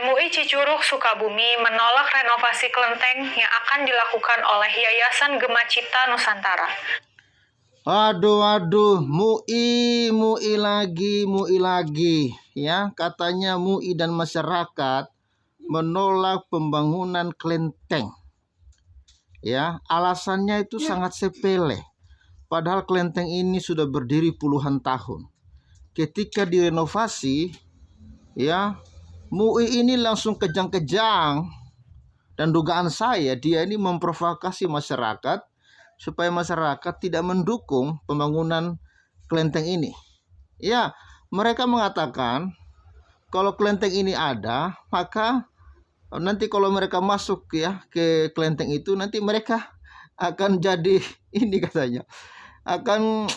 MUI Cicurug Sukabumi menolak renovasi kelenteng yang akan dilakukan oleh Yayasan Gema Cipta Nusantara. Aduh, MUI lagi, ya, katanya MUI dan masyarakat menolak pembangunan kelenteng. Ya, alasannya itu sangat sepele. Padahal kelenteng ini sudah berdiri puluhan tahun. Ketika direnovasi, ya, MUI ini langsung kejang-kejang, dan dugaan saya dia ini memprovokasi masyarakat supaya masyarakat tidak mendukung pembangunan kelenteng ini. Ya, mereka mengatakan kalau kelenteng ini ada, maka nanti kalau mereka masuk ya ke kelenteng itu, nanti mereka akan jadi ini katanya akan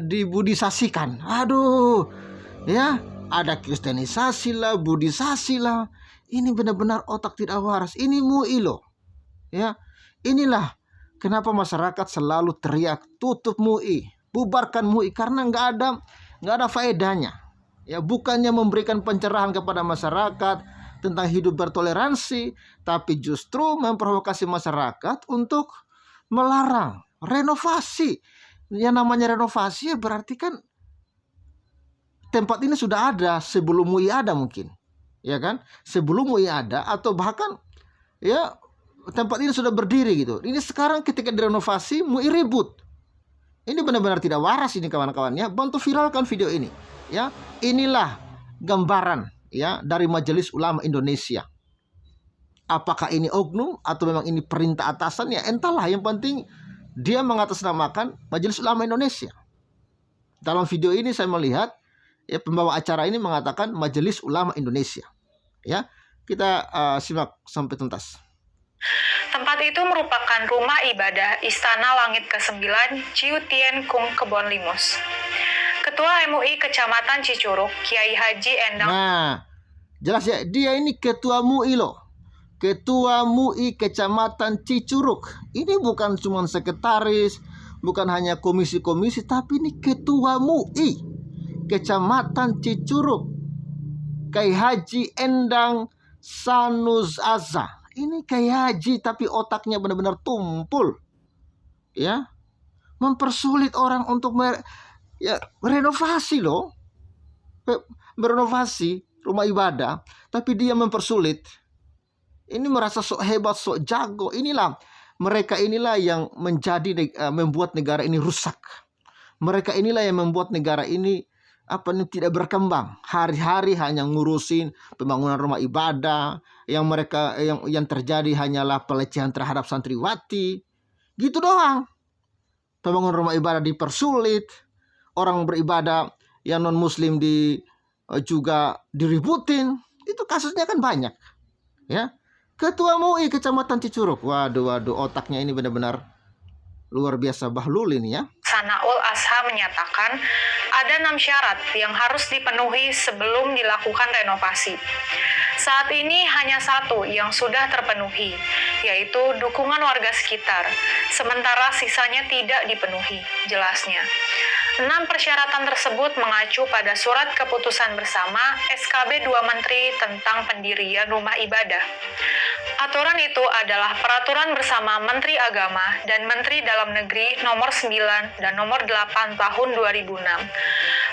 dibudisasikan. Aduh, ya, ada kristenisasi lah, budisasi lah. Ini benar-benar otak tidak waras. Ini MUI loh. Ya, inilah kenapa masyarakat selalu teriak tutup MUI, bubarkan MUI, karena nggak ada faedahnya. Ya, bukannya memberikan pencerahan kepada masyarakat tentang hidup bertoleransi, tapi justru memprovokasi masyarakat untuk melarang renovasi. Yang namanya renovasi ya berarti kan tempat ini sudah ada sebelum MUI ada mungkin. Ya kan? Sebelum MUI ada, atau bahkan ya tempat ini sudah berdiri gitu. Ini sekarang ketika direnovasi MUI ribut. Ini benar-benar tidak waras ini kawan-kawan ya. Bantu viralkan video ini. Ya, inilah gambaran ya dari Majelis Ulama Indonesia. Apakah ini oknum atau memang ini perintah atasan, ya entahlah, yang penting dia mengatasnamakan Majelis Ulama Indonesia. Dalam video ini saya melihat ya pembawa acara ini mengatakan Majelis Ulama Indonesia. Ya, kita simak sampai tuntas. Tempat itu merupakan rumah ibadah Istana Langit ke-9 Ciu Tien Kung Kebon Limus. Ketua MUI Kecamatan Cicurug, Kiai Haji Endang. Nah, jelas ya, dia ini ketua MUI loh. Ketua MUI Kecamatan Cicurug. Ini bukan cuma sekretaris, bukan hanya komisi-komisi, tapi ini ketua MUI Kecamatan Cicurug, Kiai Haji Endang Sanuz Azza. Ini Kiai Haji tapi otaknya benar-benar tumpul. Ya, mempersulit orang untuk renovasi loh. Merenovasi rumah ibadah, tapi dia mempersulit. Ini merasa sok hebat, sok jago. Mereka inilah yang membuat negara ini rusak. Mereka inilah yang membuat negara ini tidak berkembang. Hari-hari hanya ngurusin pembangunan rumah ibadah, yang terjadi hanyalah pelecehan terhadap santriwati. Gitu doang. Pembangunan rumah ibadah dipersulit, orang beribadah yang non muslim juga diributin. Itu kasusnya kan banyak. Ya. Ketua MUI Kecamatan Cicurug. Waduh, otaknya ini benar-benar luar biasa bahlul ini ya. Sanaul Asha menyatakan ada 6 syarat yang harus dipenuhi sebelum dilakukan renovasi. Saat ini hanya 1 yang sudah terpenuhi, yaitu dukungan warga sekitar, sementara sisanya tidak dipenuhi, jelasnya. 6 persyaratan tersebut mengacu pada surat keputusan bersama SKB 2 Menteri tentang pendirian rumah ibadah. Aturan itu adalah peraturan bersama Menteri Agama dan Menteri Dalam Negeri nomor 9 dan nomor 8 tahun 2006.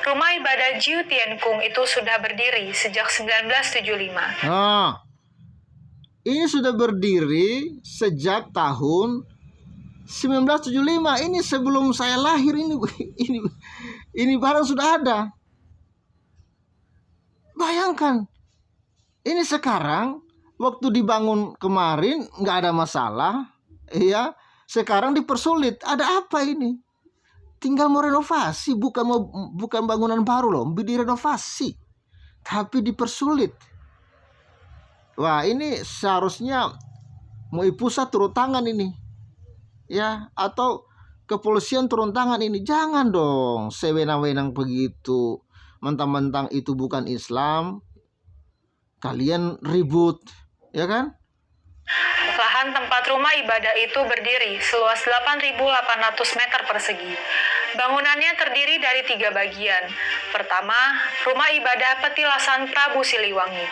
Rumah ibadah Ciu Tien Kung itu sudah berdiri sejak 1975. Nah, ini sudah berdiri sejak tahun 1975. Ini sebelum saya lahir ini barang sudah ada. Bayangkan, ini sekarang waktu dibangun kemarin nggak ada masalah, ya. Sekarang dipersulit. Ada apa ini? Tinggal mau renovasi, bukan bangunan baru loh, direnovasi, tapi dipersulit. Wah, ini seharusnya MUI pusat turun tangan ini, ya, atau kepolisian turun tangan ini. Jangan dong sewenang-wenang begitu. Mentang-mentang itu bukan Islam, kalian ribut, ya kan? Lahan tempat rumah ibadah itu berdiri seluas 8.800 meter persegi. Bangunannya terdiri dari 3 bagian. Pertama, rumah ibadah petilasan Prabu Siliwangi.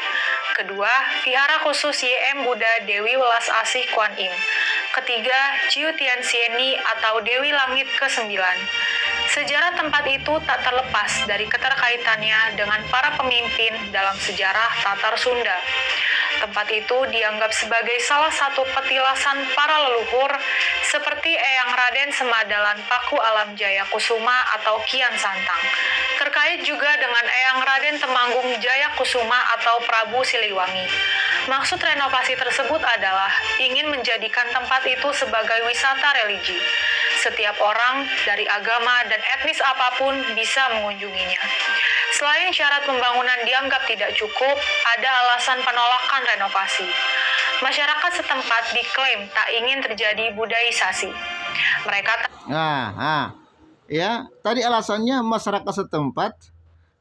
Kedua, Vihara Khusus YM Buddha Dewi Welas Asih Kuan Im. Ketiga, Jiu Tianxieni atau Dewi Langit ke-9. Sejarah tempat itu tak terlepas dari keterkaitannya dengan para pemimpin dalam sejarah Tatar Sunda. Tempat itu dianggap sebagai salah satu petilasan para leluhur seperti Eyang Raden Semadalan Paku Alam Jaya Kusuma atau Kian Santang. Terkait juga dengan Eyang Raden Temanggung Jaya Kusuma atau Prabu Siliwangi. Maksud renovasi tersebut adalah ingin menjadikan tempat itu sebagai wisata religi. Setiap orang dari agama dan etnis apapun bisa mengunjunginya. Selain syarat pembangunan dianggap tidak cukup, ada alasan penolakan renovasi. Masyarakat setempat diklaim tak ingin terjadi budaisasi. Mereka ya, tadi alasannya masyarakat setempat,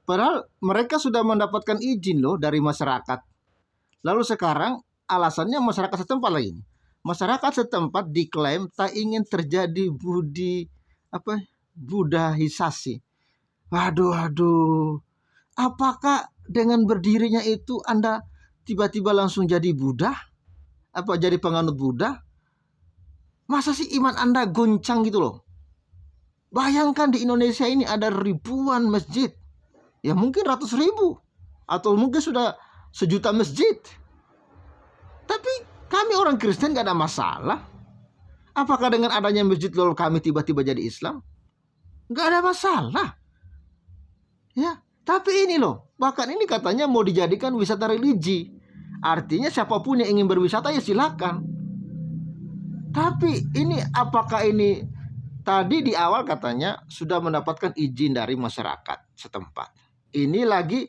padahal mereka sudah mendapatkan izin loh dari masyarakat. Lalu sekarang alasannya masyarakat setempat lagi. Masyarakat setempat diklaim tak ingin terjadi budahisasi. Waduh. Apakah dengan berdirinya itu Anda tiba-tiba langsung jadi Buddha? Apa jadi penganut Buddha? Masa sih iman Anda goncang gitu loh? Bayangkan di Indonesia ini ada ribuan masjid. Ya mungkin ratus ribu. Atau mungkin sudah 1 juta masjid. Tapi kami orang Kristen gak ada masalah. Apakah dengan adanya masjid lalu kami tiba-tiba jadi Islam? Gak ada masalah. Ya, tapi ini loh, bahkan ini katanya mau dijadikan wisata religi. Artinya siapapun yang ingin berwisata ya silakan. Tapi ini apakah ini tadi di awal katanya sudah mendapatkan izin dari masyarakat setempat. Ini lagi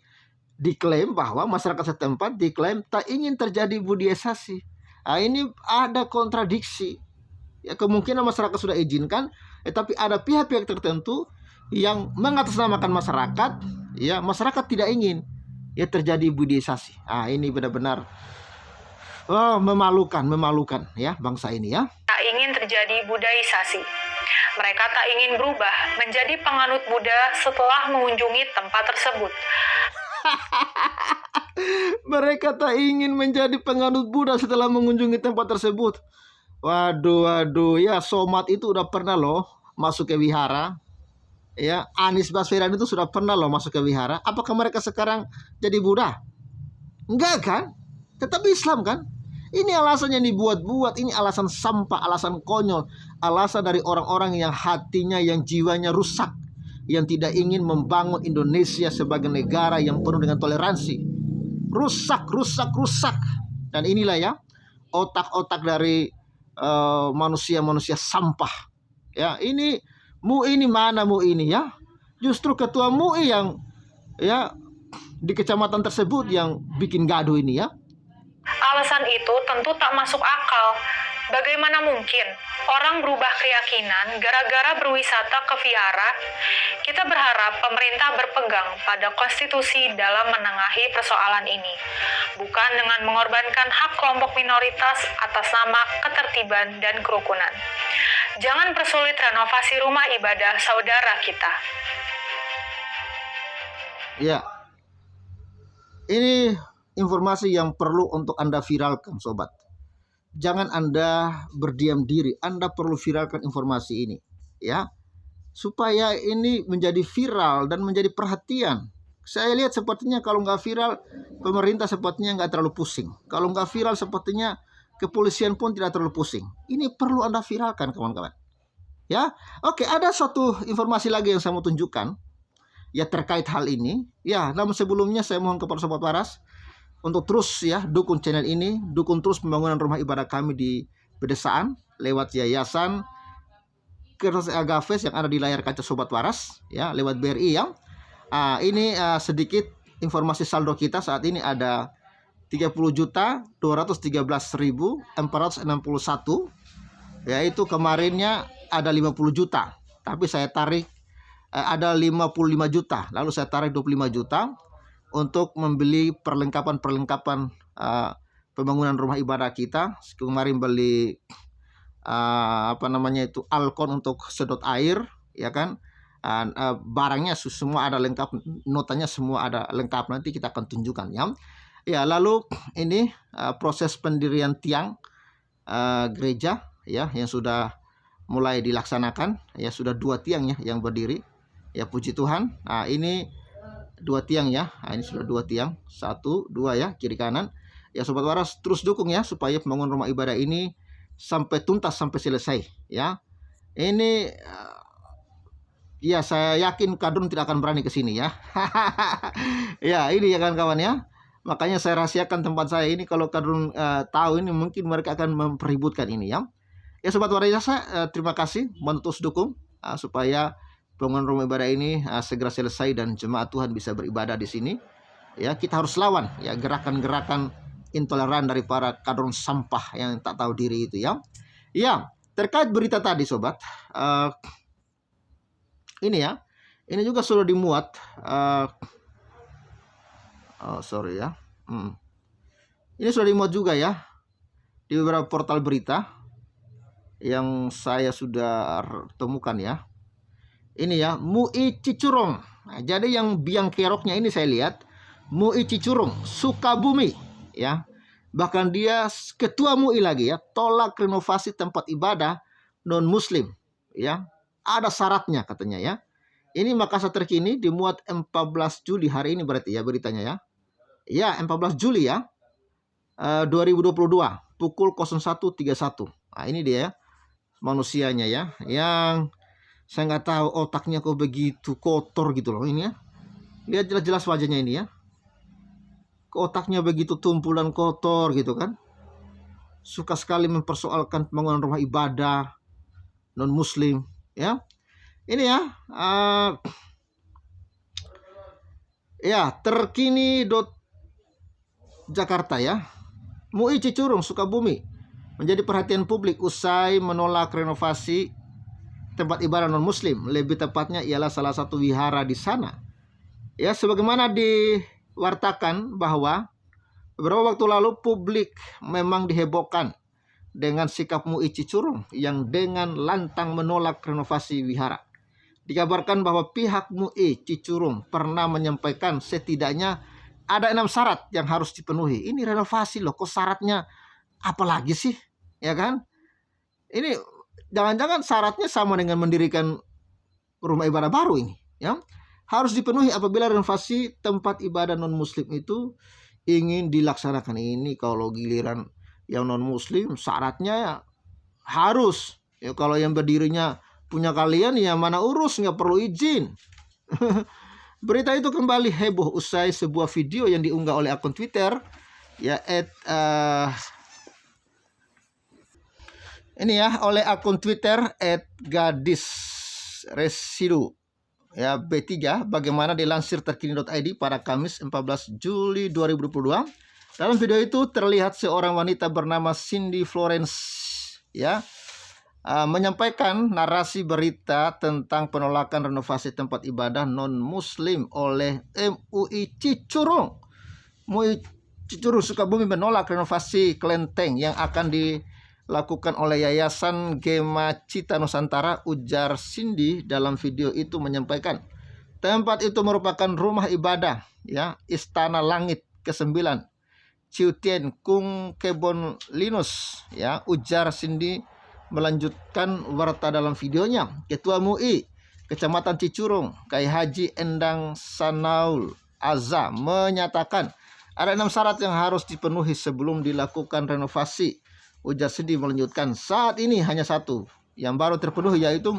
diklaim bahwa masyarakat setempat diklaim tak ingin terjadi budaisasi. Nah, ini ada kontradiksi. Ya, kemungkinan masyarakat sudah izinkan, tapi ada pihak-pihak tertentu yang mengatasnamakan masyarakat, ya masyarakat tidak ingin ya terjadi budaisasi. Ah, ini benar-benar memalukan ya bangsa ini ya. Tak ingin terjadi budaisasi. Mereka tak ingin berubah menjadi penganut Buddha setelah mengunjungi tempat tersebut. Mereka tak ingin menjadi penganut Buddha setelah mengunjungi tempat tersebut. Waduh, ya Somad itu udah pernah loh masuk ke wihara. Ya, Anies Baswedan itu sudah pernah loh masuk ke wihara. Apakah mereka sekarang jadi Buddha? Enggak kan? Tetap Islam kan? Ini alasan yang dibuat-buat, ini alasan sampah, alasan konyol, alasan dari orang-orang yang hatinya, yang jiwanya rusak, yang tidak ingin membangun Indonesia sebagai negara yang penuh dengan toleransi. Rusak. Dan inilah ya otak-otak dari manusia-manusia sampah. Ya, ini MUI ini mana MUI ini ya? Justru ketua MUI yang ya di kecamatan tersebut yang bikin gaduh ini ya. Alasan itu tentu tak masuk akal. Bagaimana mungkin orang berubah keyakinan gara-gara berwisata ke vihara? Kita berharap pemerintah berpegang pada konstitusi dalam menengahi persoalan ini, bukan dengan mengorbankan hak kelompok minoritas atas nama ketertiban dan kerukunan. Jangan persulit renovasi rumah ibadah saudara kita. Ya, ini informasi yang perlu untuk Anda viralkan, sobat. Jangan Anda berdiam diri, Anda perlu viralkan informasi ini, ya, supaya ini menjadi viral dan menjadi perhatian. Saya lihat sepertinya kalau nggak viral, pemerintah sepertinya nggak terlalu pusing. Kalau nggak viral, sepertinya kepolisian pun tidak terlalu pusing. Ini perlu Anda viralkan, kawan-kawan. Ya, oke, ada satu informasi lagi yang saya mau tunjukkan, ya terkait hal ini. Ya, namun sebelumnya saya mohon kepada sobat waras untuk terus ya dukung channel ini, dukung terus pembangunan rumah ibadah kami di pedesaan lewat yayasan Kertas Agaves yang ada di layar kaca sobat waras ya, lewat BRI ya. Ini sedikit informasi saldo kita saat ini ada 30.213.461, yaitu kemarinnya ada 50 juta, tapi saya tarik ada 55 juta, lalu saya tarik 25 juta untuk membeli perlengkapan pembangunan rumah ibadah kita. Kemarin beli alkon untuk sedot air, ya kan. Barangnya semua ada lengkap, notanya semua ada lengkap, nanti kita akan tunjukkan ya. Ya, lalu ini proses pendirian tiang gereja ya yang sudah mulai dilaksanakan ya, sudah 2 tiang ya yang berdiri ya, puji Tuhan. Nah, ini 2 tiang ya. Nah, ini sudah 2 tiang, 1 2 ya, kiri kanan. Ya sobat waras, terus dukung ya supaya pembangunan rumah ibadah ini sampai tuntas, sampai selesai ya. Ini ya saya yakin kadrun tidak akan berani ke sini ya. Ya, ini ya kawan-kawan ya. Makanya saya rahasiakan tempat saya ini, kalau kadrun tahu ini mungkin mereka akan mempeributkan ini ya. Ya sobat waras, terima kasih terus dukung supaya bangunan rumah ibadah ini segera selesai dan jemaat Tuhan bisa beribadah di sini. Ya, kita harus lawan ya gerakan-gerakan intoleran dari para kadrun sampah yang tak tahu diri itu ya. Ya, terkait berita tadi sobat, ini ya, ini juga sudah dimuat. Sorry ya. Ini sudah dimuat juga ya di beberapa portal berita yang saya sudah temukan ya. Ini ya, MUI Cicurug. Nah, jadi yang biang keroknya ini saya lihat MUI Cicurug, Sukabumi ya. Bahkan dia ketua MUI lagi ya, tolak renovasi tempat ibadah non muslim ya. Ada syaratnya katanya ya. Ini Makassar terkini dimuat 14 Juli hari ini berarti ya beritanya ya. Ya, 14 Juli ya. 2022 pukul 01.31. Nah, ini dia ya, manusianya ya, yang saya nggak tahu otaknya kok begitu kotor gitu loh ini ya. Lihat jelas-jelas wajahnya ini ya. Otaknya begitu tumpulan kotor gitu kan. Suka sekali mempersoalkan pembangunan rumah ibadah non muslim ya. Ini ya. Ya, terkini Jakarta ya. MUI Cicurug Sukabumi menjadi perhatian publik usai menolak renovasi tempat ibadah non muslim. Lebih tepatnya ialah salah satu wihara di sana. Ya, sebagaimana diwartakan bahwa beberapa waktu lalu publik memang dihebohkan dengan sikap MUI Cicurug yang dengan lantang menolak renovasi wihara. Dikabarkan bahwa pihak MUI Cicurug pernah menyampaikan setidaknya ada 6 syarat yang harus dipenuhi. Ini renovasi loh, kok syaratnya apa lagi sih? Ya kan? Ini jangan-jangan syaratnya sama dengan mendirikan rumah ibadah baru ini, ya. Harus dipenuhi apabila renovasi tempat ibadah non muslim itu ingin dilaksanakan. Ini kalau giliran yang non muslim syaratnya ya harus ya, kalau yang berdirinya punya kalian ya mana urus, nggak perlu izin. Berita itu kembali heboh usai sebuah video yang diunggah oleh akun Twitter ya ini ya, oleh akun Twitter @gadisresidu ya B3, bagaimana dilansir terkini.id pada Kamis 14 Juli 2022. Dalam video itu terlihat seorang wanita bernama Cindy Florence ya menyampaikan narasi berita tentang penolakan renovasi tempat ibadah non muslim oleh MUI Cicurug. MUI Cicurug Sukabumi menolak renovasi kelenteng yang akan dilakukan oleh Yayasan Gema Cita Nusantara, ujar Cindy dalam video itu menyampaikan. Tempat itu merupakan rumah ibadah ya Istana Langit ke-9 Ciutien Kung Kebon Linus ya, ujar Cindy melanjutkan warta dalam videonya. Ketua MUI Kecamatan Cicurug, Kai Haji Endang Sanaul Azza menyatakan ada 6 syarat yang harus dipenuhi sebelum dilakukan renovasi. Ujar Cindy melanjutkan, saat ini hanya 1 yang baru terpenuhi, yaitu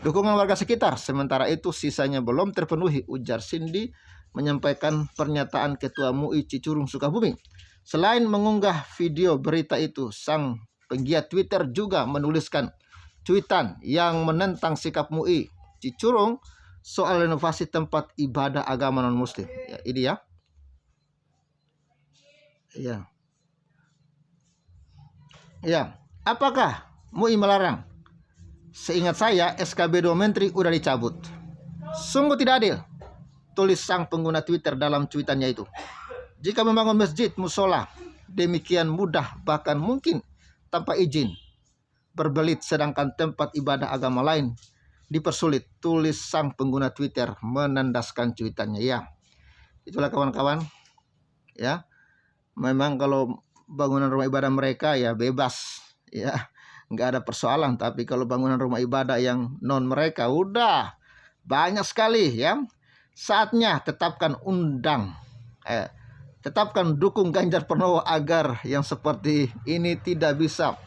dukungan warga sekitar. Sementara itu sisanya belum terpenuhi, ujar Cindy menyampaikan pernyataan Ketua MUI Cicurug Sukabumi. Selain mengunggah video berita itu, sang penggiat Twitter juga menuliskan cuitan yang menentang sikap MUI Cicurug soal renovasi tempat ibadah agama non muslim. Ya, ini ya. Ya. Ya, apakah MUI melarang? Seingat saya SKB 2 Menteri udah dicabut. Sungguh tidak adil, tulis sang pengguna Twitter dalam cuitannya itu. Jika membangun masjid musola demikian mudah, bahkan mungkin tanpa izin, berbelit, sedangkan tempat ibadah agama lain dipersulit, tulis sang pengguna Twitter menandaskan cuitannya ya. Itulah kawan-kawan ya, Memang kalau bangunan rumah ibadah mereka ya bebas, ya nggak ada persoalan. Tapi kalau bangunan rumah ibadah yang non mereka udah banyak sekali ya. Saatnya tetapkan dukung Ganjar Pranowo agar yang seperti ini tidak bisa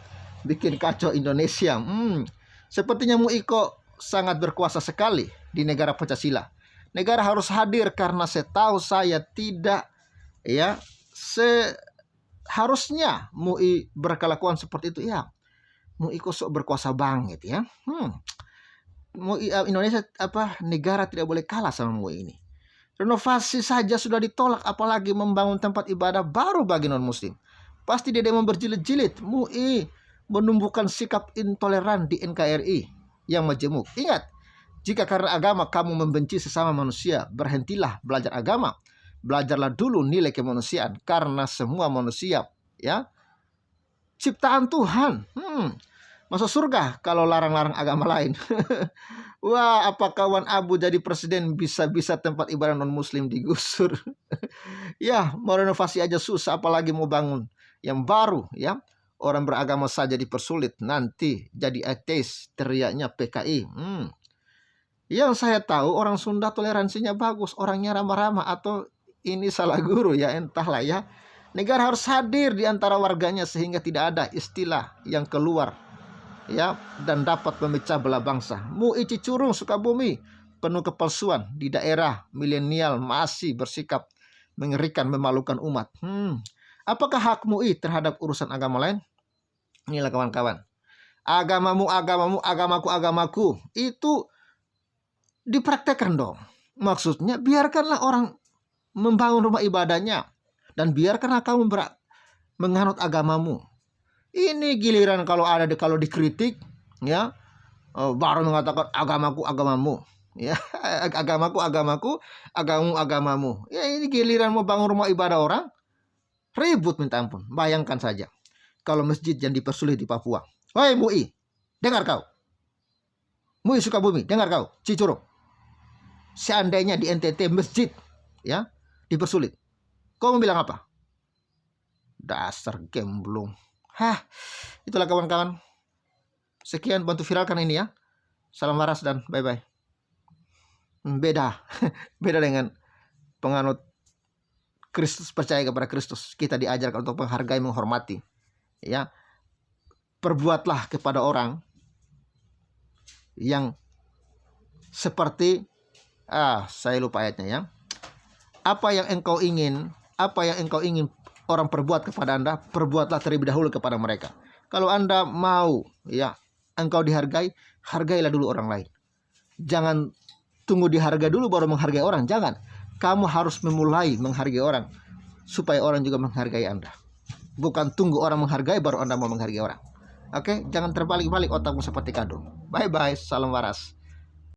bikin kacau Indonesia. Sepertinya Muiko sangat berkuasa sekali di negara Pancasila. Negara harus hadir karena setahu saya tidak ya seharusnya MUI berkelakuan seperti itu ya. MUI kok berkuasa banget ya. MUI Indonesia negara tidak boleh kalah sama MUI ini. Renovasi saja sudah ditolak, apalagi membangun tempat ibadah baru bagi non-muslim. Pasti dia mau berjilid-jilid. MUI menumbuhkan sikap intoleran di NKRI yang majemuk. Ingat, jika karena agama kamu membenci sesama manusia, berhentilah belajar agama. Belajarlah dulu nilai kemanusiaan, karena semua manusia ya ciptaan Tuhan. Masuk surga kalau larang-larang agama lain. Wah, apa kawan Abu jadi presiden bisa-bisa tempat ibadah non-muslim digusur. Ya, mau renovasi aja susah, apalagi mau bangun yang baru ya. Orang beragama saja dipersulit, nanti jadi ateis, teriaknya PKI. Yang saya tahu orang Sunda toleransinya bagus, orangnya ramah-ramah, atau ini salah guru ya, entahlah ya. Negara harus hadir di antara warganya sehingga tidak ada istilah yang keluar ya dan dapat memecah belah bangsa. MUI Cicurug Sukabumi penuh kepalsuan, di daerah milenial masih bersikap mengerikan, memalukan umat. Apakah hak MUI terhadap urusan agama lain? Inilah kawan-kawan. Agamamu, agamaku. Itu dipraktekkan dong. Maksudnya biarkanlah orang membangun rumah ibadahnya. Dan biarkanlah kamu menganut agamamu. Ini giliran kalau dikritik ya, baru mengatakan agamaku, agamamu. Ya, agamaku, agamamu. Ya, ini giliran mau bangun rumah ibadah orang, ribut minta ampun. Bayangkan saja kalau masjid yang dipersulit di Papua. Woi MUI, dengar kau. MUI Sukabumi, dengar kau. Cicurug. Seandainya di NTT masjid ya dipersulit, kau mau bilang apa? Dasar gemblung. Itulah kawan-kawan. Sekian, bantu viralkan ini ya. Salam waras dan bye-bye. Beda dengan penganut Kristus, percaya kepada Kristus. Kita diajarkan untuk menghargai, menghormati. Ya, perbuatlah kepada orang yang seperti saya lupa ayatnya ya. Apa yang engkau ingin orang perbuat kepada Anda, perbuatlah terlebih dahulu kepada mereka. Kalau Anda mau ya engkau dihargai, hargailah dulu orang lain. Jangan tunggu dihargai dulu baru menghargai orang. Jangan. Kamu harus memulai menghargai orang supaya orang juga menghargai Anda. Bukan tunggu orang menghargai baru Anda mau menghargai orang. Oke, jangan terbalik-balik otakmu seperti kado. Bye-bye, salam waras.